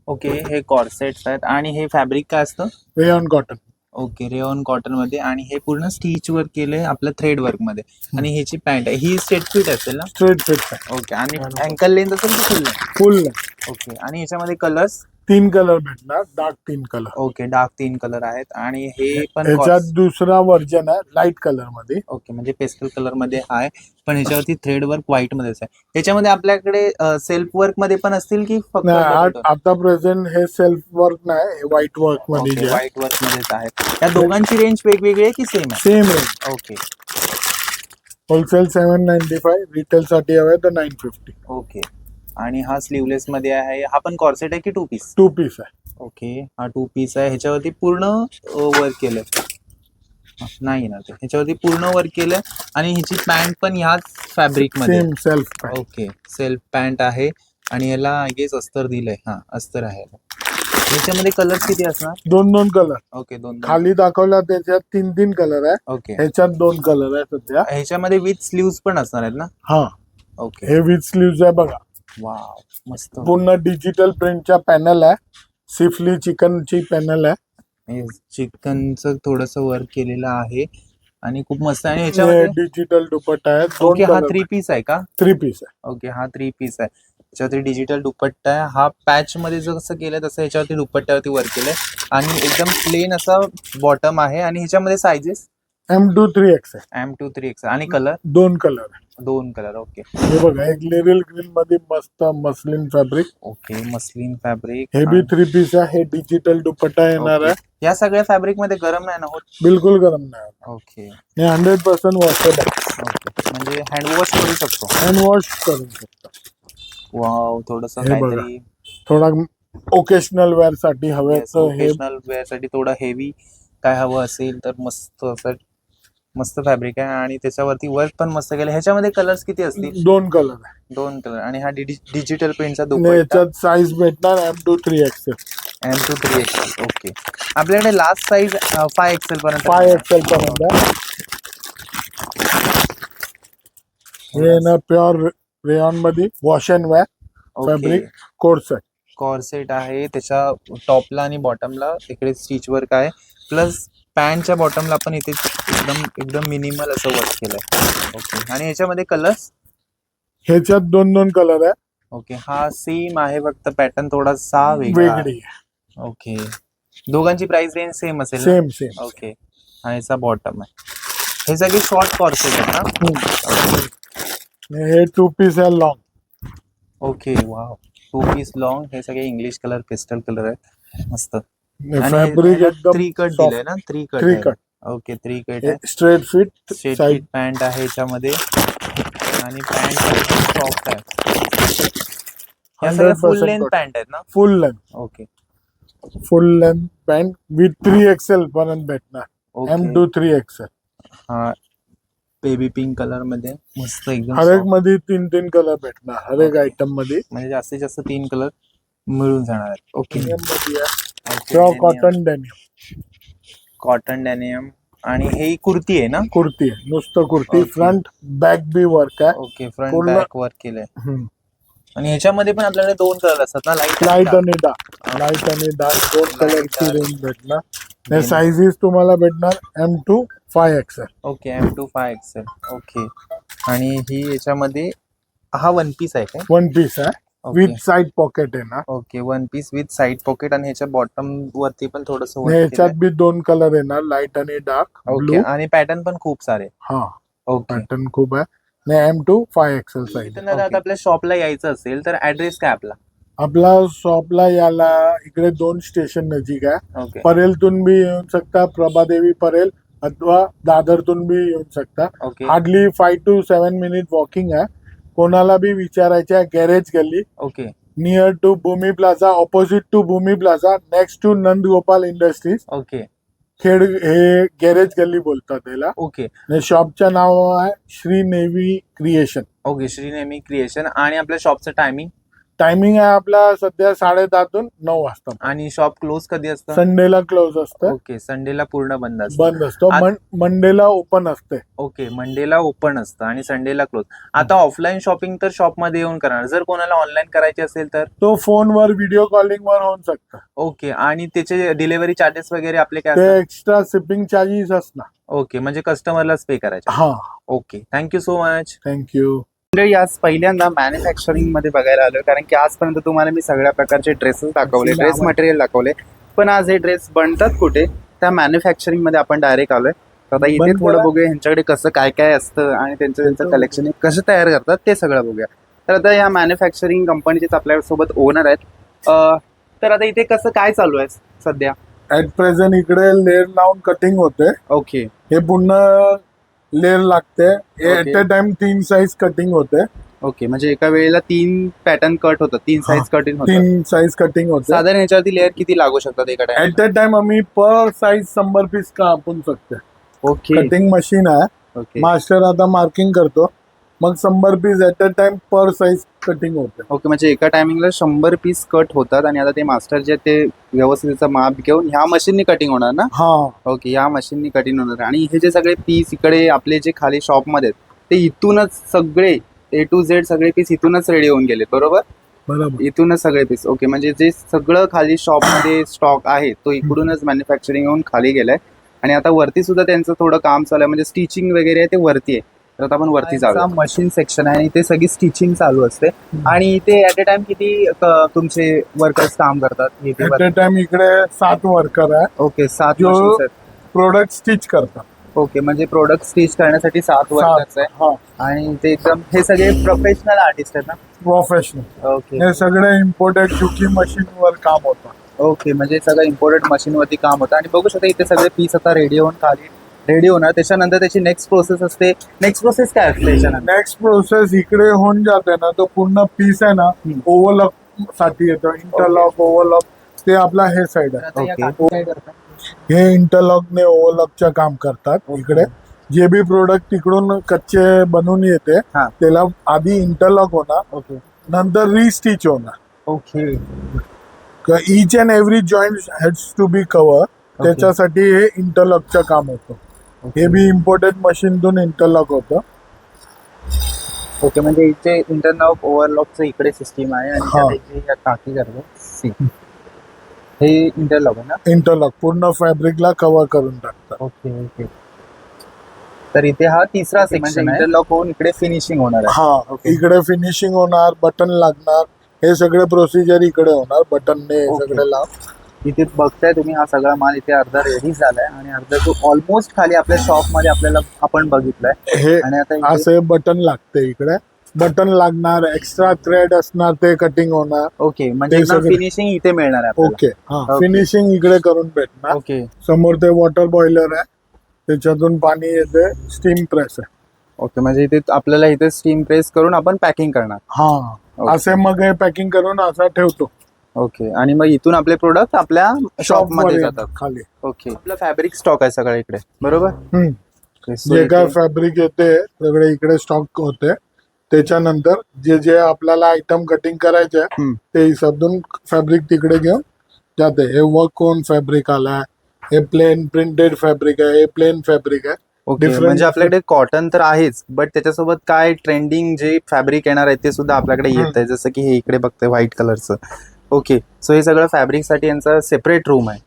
ओके. हे कॉर्सेट्स आहेत आणि हे फॅब्रिक काय असतं? Rayon cotton. Okay, rayon cotton मध्ये. आणि हे पूर्ण स्टिच वर्क केलंय आपलं थ्रेड वर्क मध्ये. आणि ह्याची पॅन्ट आहे, ही स्ट्रेट फिट असेल ना? स्ट्रेट फिट आहे, ओके. आणि अँकल लेंथ असेल की फुल? फुल. ओके. आणि ह्याच्यामध्ये कलर्स? 3 कलर भेटणार, dark 3 colour. Okay, dark 3 colour आहेत. आणि हे पण याच्यात दुसरा व्हर्जन आहे लाईट कलर मध्ये. ओके, म्हणजे पेस्टल कलर मध्ये आहे, पण ह्याच्यावरती थ्रेड वर्क व्हाईट मध्येच आहे. त्याच्यामध्ये आपल्याकडे सेल्फ वर्क मध्ये पण असतील की फक्त आता प्रेझेंट हे सेल्फ वर्क नाही, हे व्हाईट वर्क मध्ये जे आहे. व्हाईट वर्क मध्येच आहे? या दोघांची रेंज वेगवेगळी आहे की सेम आहे? Same range. Okay, wholesale 795, retail साठी हवे तर 950. ओके. आणि हा स्लीवलेस मध्ये आहे. हा पण कॉर्सेट आहे की 2 पीस? 2 पीस आहे. ओके, हा 2 पीस आहे. ह्याच्यावरती पूर्ण वर्क केलंय. नाही ना, ते ह्याच्यावरती पूर्ण वर्क केलंय. आणि ह्याची पॅन्ट पण ह्याच फॅब्रिक मध्ये. Same self. Okay, self pant आहे आणि याला आय गेस अस्तर दिलंय. हा, अस्तर आहे. ह्याच्यामध्ये कलर किती असणार? 2 कलर. ओके, 2. खाली दाखवला त्याच्यात 3 कलर आहे. ओके. ह्याच्यात 2 कलर आहे सध्या. ह्याच्यामध्ये विथ स्लीव्स पण असणार आहेत ना? हा, ओके. हे विथ स्लीव्ज आहे बघा. वाव, मस्त. पूर्ण डिजिटल प्रिंटचा पॅनल आहे, सिफली चिकनची पॅनल आहे. चिकनचं थोडस वर्क केलेलं आहे आणि खूप मस्त आहे. आणि ह्याच्यामध्ये डिजिटल दुपट्टा आहे. ओके, हा 3 पीस आहे का? 3 पीस आहे. ओके, हा 3 पीस आहे. ह्याच्यावरती डिजिटल दुपट्टा आहे. हा पॅच मध्ये जसं केलंय तसं ह्याच्यावरती दुपट्ट्यावरती वर्क केलंय. आणि एकदम प्लेन असा बॉटम आहे. आणि ह्याच्यामध्ये sizes? M2 3XL. M2 3XL. आणि कलर? 2 कलर. 2 कलर. ओके, हे बघा, एक लेरिल ग्रीन मध्ये मस्त muslin fabric. Okay. Muslin fabric. हे बी 3 पीस आहे. हे डिजिटल दुपट्टा येणार आहे. या सगळ्या फॅब्रिक मध्ये गरम नाही ना होत? बिलकुल गरम नाही. ओके, हे 100% वॉशेबल. ओके. म्हणजे हँड वॉश करू शकतो? हँड वॉश करू शकता. वाव, थोडस हे बघा. काहीतरी थोडा ओकेशनल वेअर साठी हवे तर हे ओकेशनल वेअर साठी थोडा हेवी काय हवं असेल तर मस्त असं मस्त फॅब्रिक आहे आणि त्याच्यावरती वर्क पण मस्त केलं. ह्याच्यामध्ये कलर्स किती असतील? 2 कलर आहे. 2 कलर. आणि हा डिजिटल प्रिंटचा आणि दुपट्टा याच्यात साईज भेटणार M2 3XL. M2 3XL. Okay. आपल्याकडे लास्ट साईज 5XL पर्यंत 5XL पर्यंत आहे. हे ना प्युअर रेयॉन मध्ये wash and wear fabric coat set. Corset आहे. त्याच्या टॉपला आणि बॉटमला इकडे स्टिच वर्क आहे. प्लस पॅन्टच्या बॉटमला पण इथे एकदम मिनिमल असं वर्क केलंय. ओके. आणि याच्यामध्ये कलर्स? ह्याच्यात 2 कलर आहे. ओके. हा सेम आहे, फक्त पॅटर्न थोडासा वेगळा आहे. वेगळी. ओके. दोघांची प्राइस रेंज सेम असेल? सेम. ओके. हा याचा बॉटम आहे. हे सगळे शॉर्ट कॉर्सेट आहेत ना? हे 2 पीस आहे long. Okay. Wow. 2 piece long. हे सगळे इंग्लिश कलर, पेस्टल कलर आहेत. मस्त. फॅब्रिक एकदम 3 कट दिलंय ना? 3 कट. 3 कट. ओके. 3 कट आहे. Straight fit straight side. Fit pant आहे याच्यामध्ये आणि पॅन्ट सॉफ्ट आहे. या सगळ्या फुल 100% लेंथ पॅन्ट आहेत ना? फुल length. Okay. Full length pant with 3XL पर्यंत भेटणार. ओके. M2 3XL. हा बेबी पिंक कलर मध्ये मस्त एकदम हर एक soft. मध्ये 3 कलर भेटणार हर एक Okay. आयटम मध्ये. म्हणजे जास्तीत जास्त 3 कलर मिळून जाणार आहेत. Okay. Pure cotton denim. Cotton denim. आणि हे कुर्ती आहे ना? कुर्ती आहे, नुसतं कुर्ती. Okay. फ्रंट बॅक बी वर्क आहे. ओके. फ्रंट पूर्ण- बॅक वर्क केलंय. आणि ह्याच्यामध्ये पण आपल्याकडे 2 कलर असतात ना? लाईट आणि डार्क. लाईट आणि डार्क 2 कलरची dark. रेंज भेटणार. हे साईजेस तुम्हाला भेटणार M2 5XL. Okay. M2 5XL. Okay. आणि ही याच्यामध्ये हा 1 पीस आहे काय? 1 पीस आहे ओके. विथ साइड पॉकेट आहे ना. Okay. 1 piece with side pocket. आणि ह्याच्या बॉटम वरती पण थोडस ह्याच्यात बी 2 कलर येणार, लाईट आणि डार्क ओके. ब्लू. आणि पॅटर्न पण खूप सारे. हा ओके. पॅटर्न खूप आहे. M2 5XL size. इथं जर आता आपल्या शॉपला यायचं असेल तर ऍड्रेस काय आपला? आपला शॉपला याला इकडे 2 स्टेशन नजीक आहे. ओके. परेलतून बी येऊ शकता, प्रभादेवी परेल, अथवा दादरतून बी येऊ शकता. Okay. Hardly 5 to 7 minute walking आहे. कोणाला बी विचारायचं आहे, गॅरेज गल्ली okay. Near to Bhumi plaza, opposite to Bhumi plaza, next to Nandgopal industries, okay. Khed. हे गॅरेज गल्ली बोलतात त्याला. ओके. शॉपचं नाव आहे Shri Nevi creation. Okay. Shrinemi creation. आणि आपल्या शॉपचं टायमिंग? टायमिंग आहे आपला सध्या 10:30 to 9 वाजता. आणि शॉप क्लोज कधी असतं? संडेला क्लोज असतं. ओके. संडेला पूर्ण बंद असतं. बंद असतो. मंडेला ओपन असते. ओके. मंडेला ओपन असतं आणि संडेला क्लोज. आता ऑफलाईन शॉपिंग तर शॉप मध्ये येऊन करणार. जर कोणाला ऑनलाईन करायची असेल तर? तो फोनवर व्हिडिओ कॉलिंग वर होऊ शकतं. ओके. आणि त्याचे डिलिव्हरी चार्जेस वगैरे आपले काय ते असतात? एक्स्ट्रा शिपिंग चार्जेस असणार. ओके. म्हणजे कस्टमरलाच पे करायचे. हा. Okay. Thank you so much. Thank you. मंडळी, आज पहिल्यांदा मॅन्युफॅक्चरिंग मध्ये बघायला आलोय, कारण की आजपर्यंत तुम्हाला मी सगळ्या प्रकारचे ड्रेसेस दाखवले, ड्रेस मटेरियल दाखवले, पण आज हे ड्रेस बनतात कुठे त्या मॅन्युफॅक्चरिंग मध्ये आपण डायरेक्ट आलोय. तर आता इथे थोडं बघूया ह्यांच्याकडे कसं काय काय असतं आणि त्यांचं कलेक्शन कसं तयार करतात ते सगळं बघूया. तर आता या मॅन्युफॅक्चरिंग कंपनीचेच आपल्या सोबत ओनर आहेत. तर आता इथे कसं काय चालू आहे सध्या? ऍट प्रेझेंट इकडे लेअर लावून कटिंग होते. ओके. हे पूर्ण लेअर लागते. Okay. At a time 3 size cutting होते. ओके. म्हणजे एका वेळेला 3 पॅटर्न कट होतं, 3 साईज कटिंग होतं. 3 साईज कटिंग होते. साधारण ह्याच्यावरती लेअर किती लागू शकतात एका टाइम? ऍट अ टाइम आम्ही पर साईज 100 पीस कापून शकतो. ओके. कटिंग मशीन आहे. ओके. मास्टर आता मार्किंग करतो, मग 100 piece at a time per size cutting होते. ओके. म्हणजे एका टायमिंगला 100 पीस कट होतात आणि आता ते मास्टर जे ते व्यवस्थित त्याचं माप घेऊन ह्या मशीननी कटिंग होणार ना? हा. ओके. ह्या मशीननी कटिंग होणार. आणि हे जे सगळे पीस इकडे आपले जे खाली शॉपमध्ये आहेत ते इथूनच सगळे A to Z सगळे पीस इथूनच रेडी होऊन गेले, बरोबर? बरोबर. इथूनच सगळे पीस. ओके. म्हणजे जे सगळं खाली शॉपमध्ये स्टॉक आहे तो इकडूनच मॅन्युफॅक्चरिंग होऊन खाली गेलाय. आणि आता वरती सुद्धा त्यांचं थोडं काम चालू आहे, म्हणजे स्टिचिंग वगैरे आहे ते वरती आहे. तर आता आपण वरती जाऊया. मशीन सेक्शन आहे आणि इथे सगळी स्टिचिंग चालू असते. आणि इथे ऍट अ टाइम किती तुमचे वर्कर्स काम करतात? ऍट अ टाइम इकडे 7 वर्कर आहे. ओके. 7 जो मशीन्स आहेत. प्रोडक्ट स्टिच करतात. ओके. म्हणजे प्रोडक्ट स्टिच करण्यासाठी 7 वर्कर्स आहे. हा. आणि ते एकदम हे सगळे प्रोफेशनल आर्टिस्ट आहेत ना? प्रोफेशनल. ओके. हे सगळे इम्पोर्टेड चुकी मशीन वर काम होतं. ओके. म्हणजे सगळं इम्पोर्टेड मशीनवरती काम होतं. आणि बघू शकता इथे सगळे पीस आता रेडी होऊन खाली रेडी होणार. त्याच्यानंतर त्याची नेक्स्ट प्रोसेस असते. नेक्स्ट प्रोसेस काय असते त्याच्यानंतर? नेक्स्ट प्रोसेस इकडे होऊन जाते ना, तो पूर्ण पीस आहे ना ओव्हरलॉक साठी येतो. इंटरलॉक ओव्हरलॉक ते आपला हे साईड आहे. आता या काकी काय करतात? हे इंटरलॉकने ओव्हरलॉकचं काम करतात इकडे. जे बी प्रोडक्ट तिकडून कच्चे बनवून येते हा. त्याला आधी इंटरलॉक होणार, ओके नंतर रिस्टिच होणार. Okay each and every joint has to be cover. त्याच्यासाठी हे इंटरलॉकचं काम होतं. हे बी इम्पोर्टेड मशीनतून इंटरलॉक होतं. ओके म्हणजे इथे इंटरलॉक ओव्हरलॉकचं इकडे सिस्टीम आहे आणि हा. त्यात इथे या टाकी करतो सी हे इंटरलॉक आहे ना. इंटरलॉक पूर्ण फॅब्रिकला कव्हर करून टाकतात. ओके ओके तर इथे हा तिसरा सेक्शन आहे. इंटरलॉक होऊन इकडे फिनिशिंग होणार आहे. हा, Okay. इकडे फिनिशिंग होणार, बटन लागणार, हे सगळे प्रोसिजर इकडे होणार. बटनने Okay. सगळे लाव. इथे बघताय तुम्ही हा सगळा माल इथे अर्धा रेडी झालाय आणि अर्धा तो ऑलमोस्ट खाली आपल्या शॉप मध्ये आपल्याला आपण बघितलाय. हे आणि आता इथे- असे बटन लागते इकडे. बटन लागणार, एक्स्ट्रा थ्रेड असणार ते कटिंग होणार. ओके म्हणजे ते सगळं- फिनिशिंग इथे मिळणार आहे आपल्याला. ओके, हा, Okay. फिनिशिंग इकडे करून भेटणार. ओके समोर ते वॉटर बॉयलर आहे, त्याच्यातून पाणी येते. स्टीम प्रेस आहे. ओके म्हणजे इथे आपल्याला इथे स्टीम प्रेस करून आपण पॅकिंग करणार. हा, Okay. असे मग हे पॅकिंग करून असा ठेवतो. ओके आणि मग इथून आपले प्रोडक्ट आपल्या शॉप मध्ये जातात. खाली. ओके आपला फॅब्रिक स्टॉक आहे सगळं इकडे बरोबर. हम्म. Okay, so जे काय इथे- फॅब्रिक येते सगळे इकडे स्टॉक होते. त्याच्यानंतर जे जे आपल्याला आयटम कटिंग करायचे आहे, हम्म. ते हिसाबून फॅब्रिक तिकडे घेऊन जाते. हे वर्क कोन फॅब्रिक आलाय, हे प्लेन प्रिंटेड फॅब्रिक आहे, हे प्लेन फॅब्रिक आहे. ओके different- म्हणजे आपल्याकडे कॉटन तर आहेच बट त्याच्यासोबत काय ट्रेंडिंग जे फॅब्रिक येणार आहे ते सुद्धा आपल्याकडे येत आहे. जसं की हे इकडे बघतोय व्हाईट कलरचं. ओके सो हे सगळं फॅब्रिकसाठी यांचा सेपरेट रूम आहे.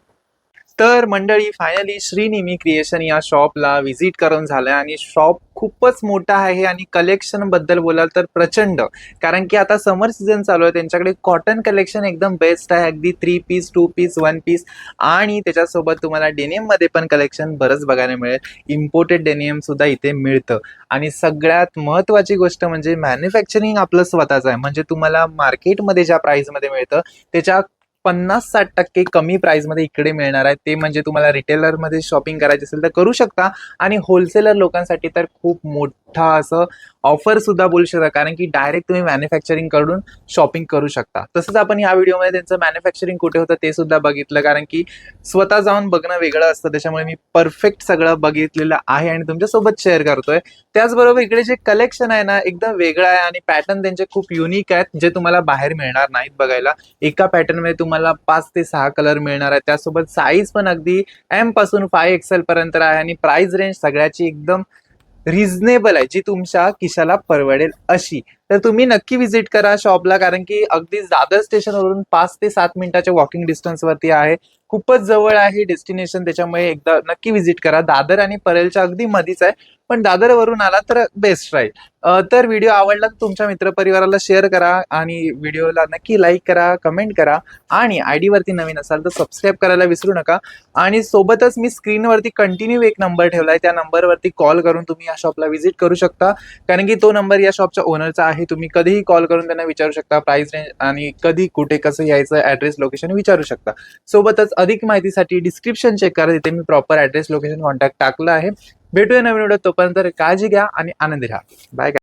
तर मंडळी फायनली श्रीनिमी क्रिएशन या शॉपला व्हिजिट करून झालंय आणि शॉप खूपच मोठा आहे आणि कलेक्शन बद्दल बोलाल तर प्रचंड. कारण की आता समर सीझन चालू आहे, त्यांच्याकडे कॉटन कलेक्शन एकदम बेस्ट आहे. अगदी 3 पीस 2 पीस 1 पीस आणि त्याच्यासोबत तुम्हाला डेनियम मध्ये पण कलेक्शन बरंच बघायला मिळेल. इम्पोर्टेड डेनियम सुद्धा इथे मिळतं आणि सगळ्यात महत्वाची गोष्ट म्हणजे मॅन्युफॅक्चरिंग आपलं स्वतःचं आहे. म्हणजे तुम्हाला मार्केटमध्ये ज्या प्राइसमध्ये मिळतं त्याच्या 50-60% कमी प्राइसमध्ये इकडे मिळणार आहे. ते म्हणजे तुम्हाला रिटेलरमध्ये शॉपिंग करायची असेल तर करू शकता आणि होलसेलर लोकांसाठी तर खूप मोठा असं ऑफर सुद्धा बोलू शकता. कारण की डायरेक्ट तुम्ही मॅन्युफॅक्चरिंग कडून शॉपिंग करू शकता. तसंच आपण या व्हिडिओमध्ये त्यांचं मॅन्युफॅक्चरिंग कुठे होतं ते सुद्धा बघितलं. कारण की स्वतः जाऊन बघणं वेगळं असतं, त्याच्यामुळे मी परफेक्ट सगळं बघितलेलं आहे आणि तुमच्यासोबत शेअर करतोय. त्याचबरोबर इकडे जे कलेक्शन आहे ना एकदम वेगळं आहे आणि पॅटर्न त्यांचे खूप युनिक आहेत जे तुम्हाला बाहेर मिळणार नाहीत बघायला. एका पॅटर्न मध्ये तुम्हाला 5 ते 6 कलर मिळणार आहे. त्यासोबत साईज पण अगदी M पासून 5XL पर्यंत आहे आणि प्राइस रेंज सगळ्याची एकदम रिझनेबल आहे, जी तुमच्या खिशाला परवडेल अशी. तर तुम्ही नक्की व्हिजिट करा शॉपला. कारण की अगदी दादर स्टेशनवरून 5 ते 7 मिनिटाच्या वॉकिंग डिस्टन्स वरती आहे. खूपच जवळ आहे डेस्टिनेशन, त्याच्यामुळे एकदा नक्की व्हिजिट करा. दादर आणि परेलच्या अगदी मधीच आहे, पण दादरवरून आला तर बेस्ट राहील. तर व्हिडिओ आवडला तर तुमच्या मित्रपरिवाराला शेअर करा आणि व्हिडिओला नक्की लाईक करा, कमेंट करा आणि ID वरती नवीन असाल तर सबस्क्राईब करायला विसरू नका. आणि सोबतच मी स्क्रीनवरती कंटिन्यू एक नंबर ठेवलाय, त्या नंबरवरती कॉल करून तुम्ही या शॉपला व्हिजिट करू शकता. कारण की तो नंबर या शॉपच्या ओनरचा आहे. तुम्ही कधीही कॉल करून त्यांना विचारू शकता प्राइस रेंज आणि कधी कुठे कसं यायचं, ऍड्रेस लोकेशन विचारू शकता. सोबतच अधिक माहितीसाठी डिस्क्रिप्शन चेक करा, तिथे मी प्रॉपर ऍड्रेस लोकेशन कॉन्टॅक्ट टाकलं आहे. भेटूया नवीन व्हिडिओ, तोपर्यंत काळजी घ्या आणि आनंदी राहा. बाय.